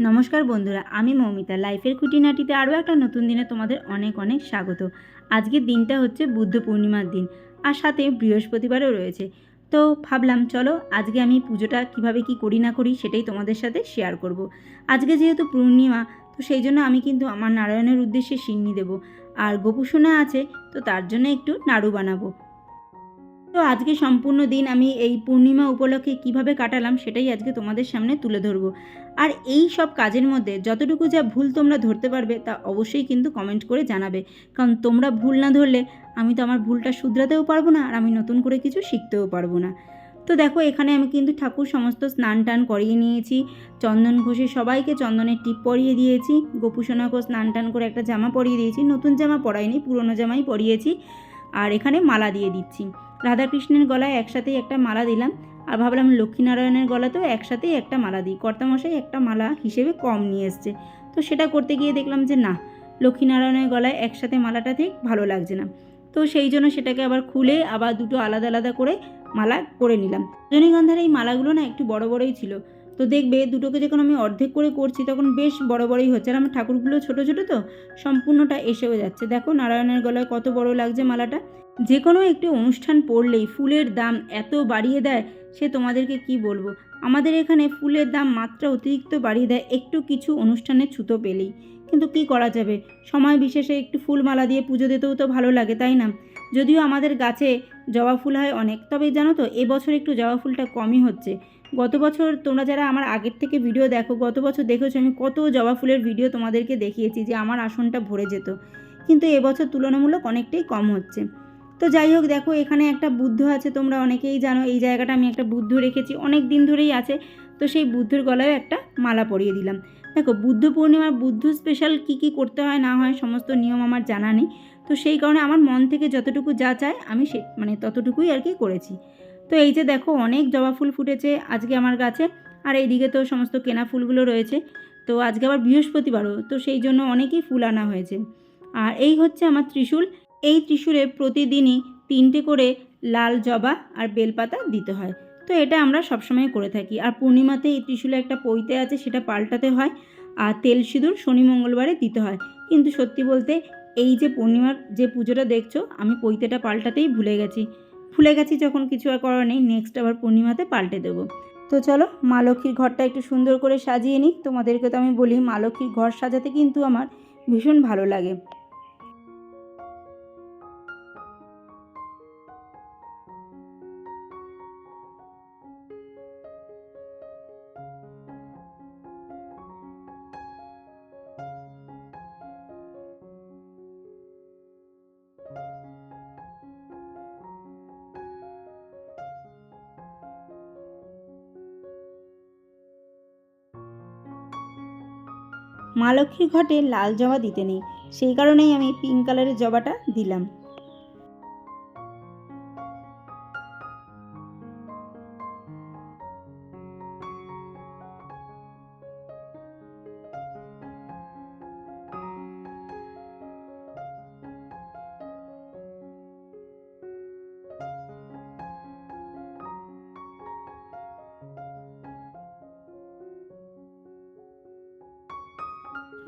নমস্কার বন্ধুরা, আমি মৌমিতা। লাইফের খুঁটিনাটিতে আরও একটা নতুন দিনে তোমাদের অনেক অনেক স্বাগত। আজকের দিনটা হচ্ছে বুদ্ধ পূর্ণিমার দিন, আর সাথে বৃহস্পতিবারও রয়েছে। তো ভাবলাম চলো আজকে আমি পুজোটা কিভাবে কি করি না করি সেটাই তোমাদের সাথে শেয়ার করব। আজকে যেহেতু পূর্ণিমা, তো সেই জন্য আমি কিন্তু আমার নারায়ণের উদ্দেশ্যে সিন্নি দেব, আর গোপুসোনা আছে, তো তার জন্য একটু নাড়ু বানাবো। তো আজকে সম্পূর্ণ দিন আমি এই পূর্ণিমা উপলক্ষে কিভাবে কাটালাম সেটাই আজকে তোমাদের সামনে তুলে ধরবো। আর এই সব কাজের মধ্যে যতটুকু যা ভুল তোমরা ধরতে পারবে তা অবশ্যই কিন্তু কমেন্ট করে জানাবে, কারণ তোমরা ভুল না ধরলে আমি তো আমার ভুলটা শুধরাতেও পারবো না, আর আমি নতুন করে কিছু শিখতেও পারবো না। তো দেখো, এখানে আমি কিন্তু ঠাকুর সমস্ত স্নান টান করিয়ে নিয়েছি, চন্দন ঘষে সবাইকে চন্দনের টিপ পরিয়ে দিয়েছি, গোপুসোনাকেও স্নান টান করে একটা জামা পরিয়ে দিয়েছি, নতুন জামা পরাইনি, পুরনো জামাই পরিয়েছি। আর এখানে মালা দিয়ে দিচ্ছি, রাধাকৃষ্ণের গলায় একসাথেই একটা মালা দিলাম, আর ভাবলাম লক্ষ্মীনারায়ণের গলাতেও একসাথেই একটা মালা দিই। কর্তামশাই একটা মালা হিসেবে কম নিয়ে এসছে, তো সেটা করতে গিয়ে দেখলাম যে না, লক্ষ্মীনারায়ণের গলায় একসাথে মালাটা ঠিক ভালো লাগছে না। তো সেই জন্য সেটাকে আবার খুলে আবার দুটো আলাদা আলাদা করে মালা করে নিলাম। রজনীগন্ধার এই মালাগুলো না একটু বড় বড়ই ছিল, তো দেখবে দুটোকে যখন আমি অর্ধেক করে করছি তখন বেশ বড় বড়ই হচ্ছে, আর আমার ঠাকুরগুলো ছোট ছোট তো সম্পূর্ণটা এসেও যাচ্ছে। দেখো নারায়ণের গলায় কত বড় লাগছে মালাটা। যে কোনো একটি অনুষ্ঠান পড়লেই ফুলের দাম এত বাড়িয়ে দেয়, সে তোমাদেরকে কি বলবো। আমাদের এখানে ফুলের দাম মাত্রা অতিরিক্ত বাড়িয়ে দেয় একটু কিছু অনুষ্ঠানে ছুতো পেলেই, কিন্তু কি করা যাবে, সময় বিশেষে একটু ফুল মালা দিয়ে পুজো দিতেও তো ভালো লাগে, তাই না? যদিও আমাদের গাছে জবা ফুল হয় অনেক, তবে জানো তো এবছর একটু জবা ফুলটা কমই হচ্ছে। গত বছর তোমরা যারা আমার আগের থেকে ভিডিও দেখো, গত বছর দেখেছো আমি কত জবা ফুলের ভিডিও তোমাদেরকে দেখিয়েছি যে আমার আসনটা ভরে যেত, কিন্তু এবছর তুলনামূলক অনেকটাই কম হচ্ছে। তো যাই হোক, দেখো এখানে একটা বুদ্ধ আছে, তোমরা অনেকেই জানো এই জায়গাটা আমি একটা বুদ্ধ রেখেছি, অনেক দিন ধরেই আছে। তো সেই বুদ্ধর গলায় একটা মালা পরিয়ে দিলাম। দেখো বুদ্ধ পূর্ণিমার বুদ্ধ স্পেশাল কী কী করতে হয় না হয় সমস্ত নিয়ম আমার জানা নেই, তো সেই কারণে আমার মন থেকে যতটুকু যা চায় আমি ততটুকুই আর কি করেছি। তো এই যে দেখো অনেক জবা ফুল ফুটেছে আজকে আমার গাছে, আর এইদিকে তো সমস্ত কেনা ফুলগুলো রয়েছে। তো আজকে আবার বৃহস্পতিবারও, তো সেই জন্য অনেকই ফুল আনা হয়েছে। আর এই হচ্ছে আমার ত্রিশূল। এই ত্রিশূলে প্রতিদিনই 3টে করে লাল জবা আর বেলপাতা দিতে হয়, তো এটা আমরা সবসময় করে থাকি। আর পূর্ণিমাতে এই ত্রিশূলে একটা পৈতে আছে, সেটা পাল্টাতে হয়, আর তেল সিঁদুর শনি মঙ্গলবারে দিতে হয়। কিন্তু সত্যি বলতে এই যে পূর্ণিমার যে পুজোটা দেখছো, আমি পৈতেটা পাল্টাতেই ভুলে গেছি যখন, কিছু আর করার নেই, নেক্সট আবার পূর্ণিমাতে পাল্টে দেবো। তো চলো মা লক্ষ্মীর ঘরটা একটু সুন্দর করে সাজিয়ে নিই। তোমাদেরকে তো আমি বলি মা লক্ষ্মীর ঘর সাজাতে কিন্তু আমার ভীষণ ভালো লাগে। মা লক্ষ্মীর ঘটে লাল জবা দিতে নেই, সেই কারণেই আমি পিঙ্ক কালারের জবাটা দিলাম।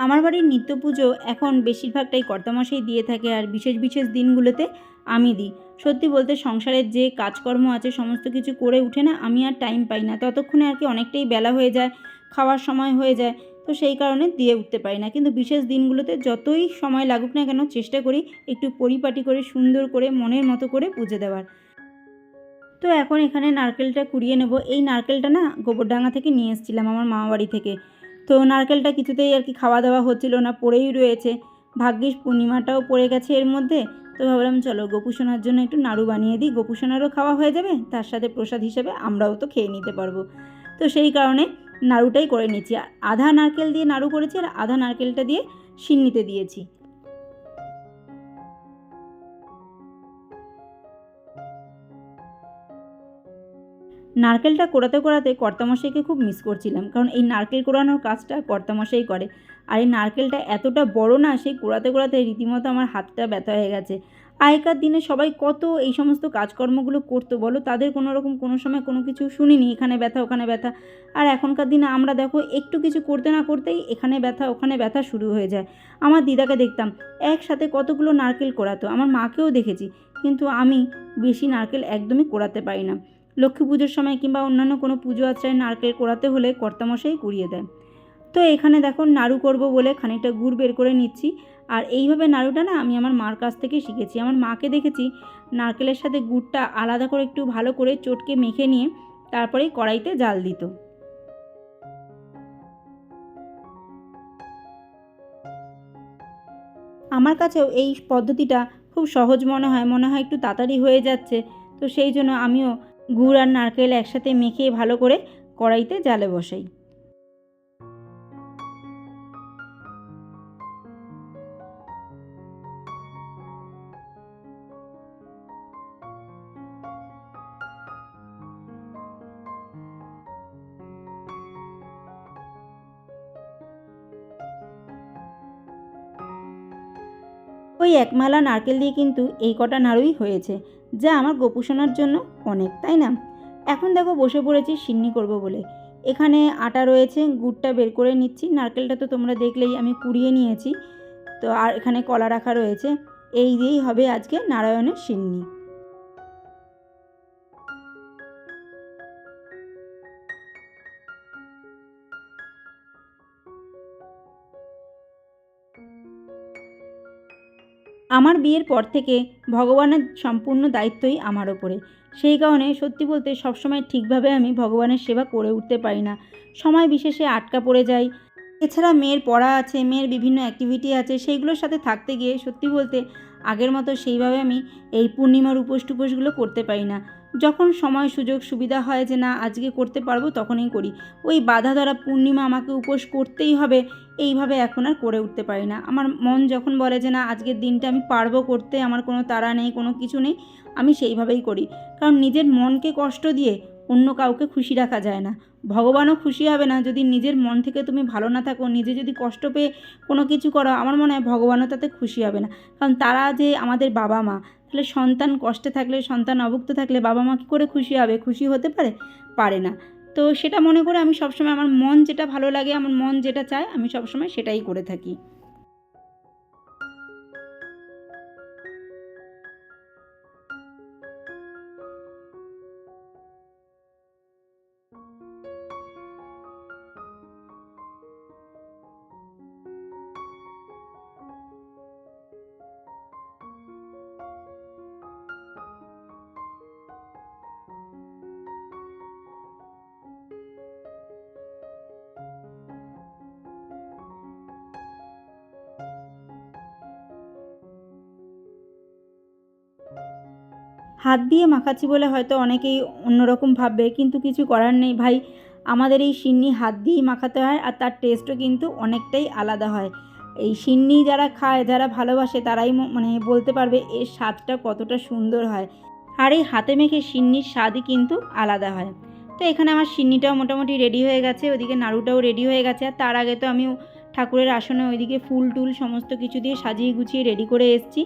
আমার বাড়ির নিত্য পুজো এখন বেশিরভাগটাই কর্তামশাই দিয়ে থাকে, আর বিশেষ বিশেষ দিনগুলোতে আমি দিই। সত্যি বলতে সংসারের যে কাজকর্ম আছে সমস্ত কিছু করে উঠে না আমি আর টাইম পাই না, ততক্ষণে আর কি অনেকটাই বেলা হয়ে যায়, খাওয়ার সময় হয়ে যায়, তো সেই কারণে দিয়ে উঠতে পারি না। কিন্তু বিশেষ দিনগুলোতে যতই সময় লাগুক না কেন চেষ্টা করি একটু পরিপাটি করে সুন্দর করে মনের মতো করে পুজো দেওয়ার। তো এখন এখানে নারকেলটা কুড়িয়ে নেব। এই নারকেলটা না গোবরডাঙ্গা থেকে নিয়ে এসেছিলাম আমার মামা বাড়ি থেকে। তো নারকেলটা কিছুতেই আর কি খাওয়া দাওয়া হচ্ছিল না, পড়েই রয়েছে। ভাগ্যিস পূর্ণিমাটাও পড়ে গেছে এর মধ্যে। তো ভাবলাম চলো গোপুসোনার জন্য একটু নাড়ু বানিয়ে দিই, গোপুসোনারও খাওয়া হয়ে যাবে, তার সাথে প্রসাদ হিসেবে আমরাও তো খেয়ে নিতে পারবো। তো সেই কারণে নাড়ুটাই করে নিচ্ছি। আধা নারকেল দিয়ে নাড়ু করেছি, আর আধা নারকেলটা দিয়ে সিন্নিতে দিয়েছি। নারকেলটা কোড়াতে কোড়াতে কর্তামশাইকে খুব মিস করছিলাম, কারণ এই নারকেল কোড়ানোর কাজটা কর্তামশাই করে। আর এই নারকেলটা এতটা বড় না, সেই কোড়াতে কোড়াতে রীতিমতো আমার হাতটা ব্যথা হয়ে গেছে। আগেকার দিনে সবাই কত এই সমস্ত কাজকর্মগুলো করতো বলো, তাদের কোনো রকম কোনো সময় কোনো কিছু শুনিনি এখানে ব্যথা ওখানে ব্যথা। আর এখনকার দিনে আমরা দেখো একটু কিছু করতে না করতেই এখানে ব্যথা ওখানে ব্যথা শুরু হয়ে যায়। আমার দিদাকে দেখতাম একসাথে কতগুলো নারকেল কোড়াতো, আমার মাকেও দেখেছি, কিন্তু আমি বেশি নারকেল একদমই কোড়াতে পারি না। লক্ষ্মী পুজোর সময় কিংবা অন্যান্য কোনো পুজো আচারে নারকেল কোড়াতে হলে কর্তামশাই কুড়িয়ে দেয়। তো এখানে দেখো নাড়ু করব বলে খানিকটা গুড় বের করে নিচ্ছি। আর এইভাবে নাড়ুটা না আমি আমার মার কাছ থেকে শিখেছি। আমার মাকে দেখেছি নারকেলের সাথে গুড়টা আলাদা করে একটু ভালো করে চটকে মেখে নিয়ে তারপরেই কড়াইতে জাল দিত। আমার কাছেও এই পদ্ধতিটা খুব সহজ মনে হয় একটু তাড়াতাড়ি হয়ে যাচ্ছে। তো সেই জন্য আমিও গুড় আর নারকেল একসাথে মেখে ভালো করে কড়াইতে জালে বসাই। ওই একমালা নারকেল দিয়ে কিন্তু এই কটা নাড়ুই হয়েছে, যা আমার গোপুসোনার জন্য অনেক, তাই না? এখন দেখো বসে পড়েছি সিন্নি করব বলে। এখানে আটা রয়েছে, গুড়টা বের করে নিচ্ছি, নারকেলটা তো তোমরা দেখলেই আমি কুড়িয়ে নিয়েছি। তো আর এখানে কলা রাখা রয়েছে, এই দিয়েই হবে আজকে নারায়ণের সিন্নি। আমার বিয়ের পর থেকে ভগবানের সম্পূর্ণ দায়িত্বই আমার ওপরে। সেই কারণে সত্যি বলতে সবসময় ঠিকভাবে আমি ভগবানের সেবা করে উঠতে পারি না। সময় বিশেষে আটকা পড়ে যাই। এছাড়া মেয়ের পড়া আছে, মেয়ের বিভিন্ন অ্যাক্টিভিটি আছে, সেইগুলোর সাথে থাকতে গিয়ে সত্যি বলতে আগের মতো সেইভাবে আমি এই পূর্ণিমার উপোস টুপোসগুলো করতে পারি না। যখন সময় সুযোগ সুবিধা হয় যে না আজকে করতে পারবো তখনই করি। ওই বাঁধা ধরা পূর্ণিমা আমাকে উপোস করতেই হবে, এইভাবে এখন আর করে উঠতে পারি না। আমার মন যখন বলে যে না আজকের দিনটা আমি পারবো করতে, আমার কোনো তাড়া নেই, কোনো কিছু নেই, আমি সেইভাবেই করি। কারণ নিজের মনকে কষ্ট দিয়ে অন্য কাউকে খুশি রাখা যায় না। ভগবানও খুশি হবে না যদি নিজের মন থেকে তুমি ভালো না থাকো, নিজে যদি কষ্ট পেয়ে কোনো কিছু করো, আমার মনে হয় ভগবানও তাতে খুশি হবে না। কারণ তারা যে আমাদের বাবা মা, তাহলে সন্তান কষ্টে থাকলে, সন্তান অভুক্ত থাকলে বাবা মা কী করে খুশি হবে? খুশি হতে পারে? পারে না। তো সেটা মনে করে আমি সবসময় আমার মন যেটা ভালো লাগে, আমার মন যেটা চায় আমি সবসময় সেটাই করে থাকি। হাত দিয়ে মাখাচ্ছি বলে হয়তো অনেকেই অন্যরকম ভাববে, কিন্তু কিছু করার নেই ভাই। আমাদের এই সিন্নি হাত দিয়েই মাখাতে হয়, আর তার টেস্টও কিন্তু অনেকটাই আলাদা হয়। এই সিন্নি যারা খায়, যারা ভালোবাসে তারাই মানে বলতে পারবে এর স্বাদটা কতটা সুন্দর হয়। আর এই হাতে মেখে সিন্নির স্বাদই কিন্তু আলাদা হয়। তো এখানে আমার সিন্নিটাও মোটামুটি রেডি হয়ে গেছে, ওদিকে নাড়ুটাও রেডি হয়ে গেছে। আর তার আগে তো আমি ঠাকুরের আসনে ওইদিকে ফুল টুল সমস্ত কিছু দিয়ে সাজিয়ে গুছিয়ে রেডি করে এসেছি।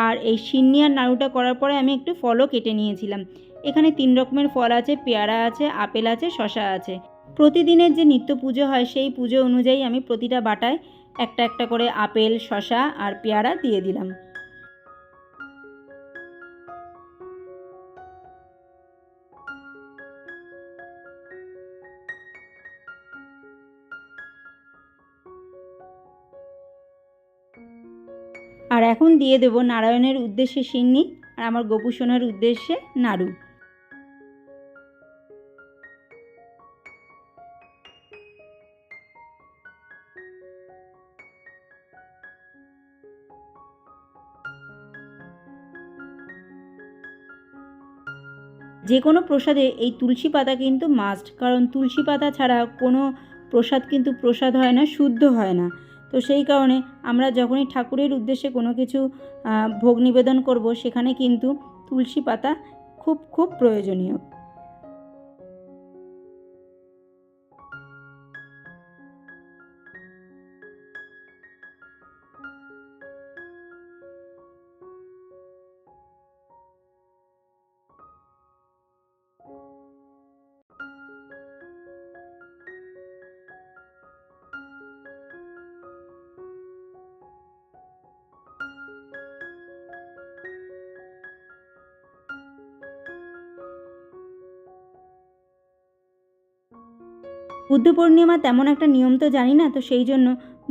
আর এই সিন্নি আর নাড়ুটা করার পরে আমি একটু ফলও কেটে নিয়েছিলাম। এখানে 3 রকমের ফল আছে, পেয়ারা আছে, আপেল আছে, শসা আছে। প্রতিদিনের যে নিত্য পুজো হয় সেই পুজো অনুযায়ী আমি প্রতিটা বাটায় একটা একটা করে আপেল, শসা আর পেয়ারা দিয়ে দিলাম। আর এখন দিয়ে দেবো নারায়ণের উদ্দেশ্যে সিন্নি আর আমার গোপুসোনার উদ্দেশ্যে নাড়ু। যে কোনো প্রসাদে এই তুলসী পাতা কিন্তু মাস্ট, কারণ তুলসী পাতা ছাড়া কোনো প্রসাদ কিন্তু প্রসাদ হয় না, শুদ্ধ হয় না। তো সেই কারণে আমরা যখনই ঠাকুরের উদ্দেশ্যে কোনো কিছু ভোগ নিবেদন করব সেখানে কিন্তু তুলসী পাতা খুব খুব প্রয়োজনীয়। বুদ্ধ পূর্ণিমা তেমন একটা নিয়ম তো জানি না, তো সেই জন্য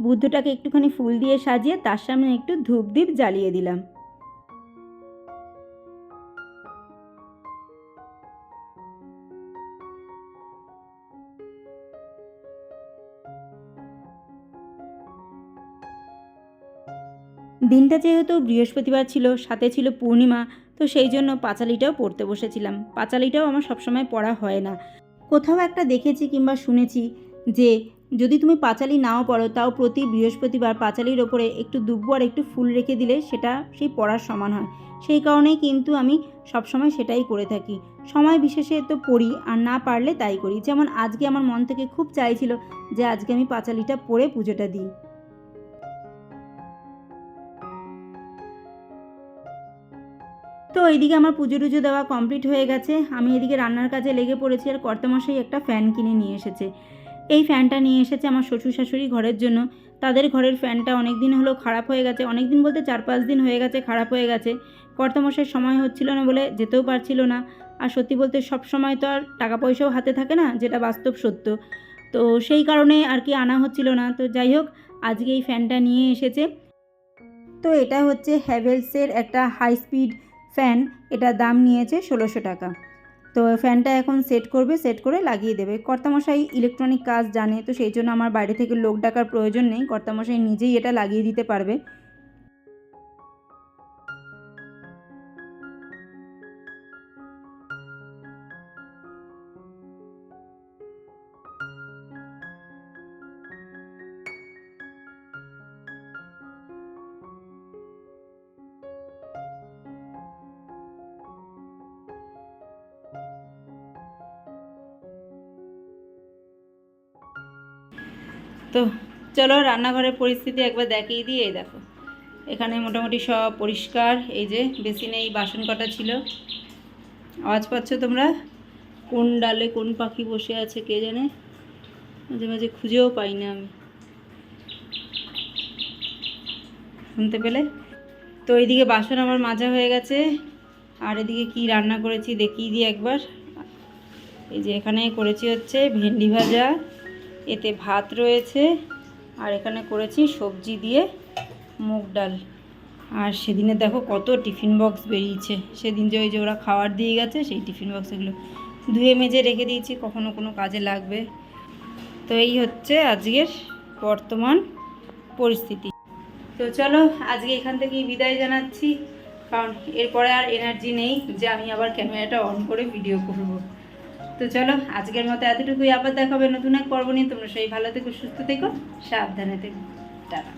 বুদ্ধটাকে একটুখানি ফুল দিয়ে সাজিয়ে তার সামনে একটু ধূপ দ্বীপ জ্বালিয়ে দিলাম। দিনটা যেহেতু বৃহস্পতিবার ছিল, সাথে ছিল পূর্ণিমা, তো সেই জন্য পাঁচালিটাও পড়তে বসেছিলাম। পাঁচালিটাও আমার সবসময় পড়া হয় না। কোথাও একটা দেখেছি কিংবা শুনেছি যে যদি তুমি পাঁচালি নাও পড়ো, তাও প্রতি বৃহস্পতিবার পাঁচালির ওপরে একটু দুব্বো আর একটু ফুল রেখে দিলে সেটা সেই পড়ার সমান হয়। সেই কারণেই কিন্তু আমি সবসময় সেটাই করে থাকি। সময় বিশেষে তো পড়ি, আর না পারলে তাই করি। যেমন আজকে আমার মন থেকে খুব চাইছিল যে আজকে আমি পাঁচালিটা পড়ে পুজোটা দিই। তো এইদিকে আমার পুজো টুজো দেওয়া কমপ্লিট হয়ে গেছে। আমি এদিকে রান্নার কাজে লেগে পড়েছি, আর কর্তামশাই একটা ফ্যান কিনে নিয়ে এসেছে। এই ফ্যানটা নিয়ে এসেছে আমার শ্বশুর শাশুড়ি ঘরের জন্য। তাদের ঘরের ফ্যানটা অনেক দিন হলো খারাপ হয়ে গেছে, অনেক দিন বলতে 4-5 দিন হয়ে গেছে খারাপ হয়ে গেছে। কর্তামশাইয়ের সময় হচ্ছিল না বলে যেতেও পারছিল না। আর সত্যি বলতে সব সময় তো আর টাকা পয়সাও হাতে থাকে না, যেটা বাস্তব সত্য। তো সেই কারণে আর কি আনা হচ্ছিল না। তো যাই হোক, আজকে এই ফ্যানটা নিয়ে এসেছে। তো এটা হচ্ছে হ্যাভেলসের একটা হাই স্পিড ফ্যান। এটার দাম নিয়েছে 1600 টাকা। তো ফ্যানটা এখন সেট করবে, সেট করে লাগিয়ে দেবে। কর্তামশাই ইলেকট্রনিক কাজ জানে, তো সেই জন্য আমার বাইরে থেকে লোক ডাকার প্রয়োজন নেই। কর্তামশাই নিজেই এটা লাগিয়ে দিতে পারবে। তো চলো রান্নাঘরের পরিস্থিতি একবার দেখিয়ে দিয়ে। এই দেখো, এখানে মোটামুটি সব পরিষ্কার। এই যে বেসিনে এই বাসন কটা ছিল। আওয়াজ পাচ্ছ তোমরা? কোন ডালে কোন পাখি বসে আছে কে জানে, মাঝে মাঝে খুঁজেও পাই না আমি। শুনতে পেলে? তো এইদিকে বাসন আমার মাজা হয়ে গেছে। আর এদিকে কি রান্না করেছি দেখিয়ে দিই একবার। এই যে এখানে করেছি হচ্ছে ভেন্ডি ভাজা, এতে ভাত রয়েছে, আর এখানে করেছি সবজি দিয়ে মুগ ডাল। আর সেদিনে দেখো কত টিফিন বক্স বেরিয়েছে। সেদিন যে ওই যে ওরা খাবার দিয়ে গেছে, সেই টিফিন বক্সগুলো ধুয়ে মেজে রেখে দিয়েছি, কখনো কোনো কাজে লাগবে। তো এই হচ্ছে আজকের বর্তমান পরিস্থিতি। তো চলো আজকে এখান থেকেই বিদায় জানাচ্ছি, কারণ এরপরে আর এনার্জি নেই যে আমি আবার ক্যামেরাটা অন করে ভিডিও করব। তো চলো আজকের মতো এতটুকুই। আবার দেখাবে নতুন এক পর্ব নিয়ে। তোমরা সেই ভালো থেকো, সুস্থ থেকো, সাবধানে থেকো। টাটা।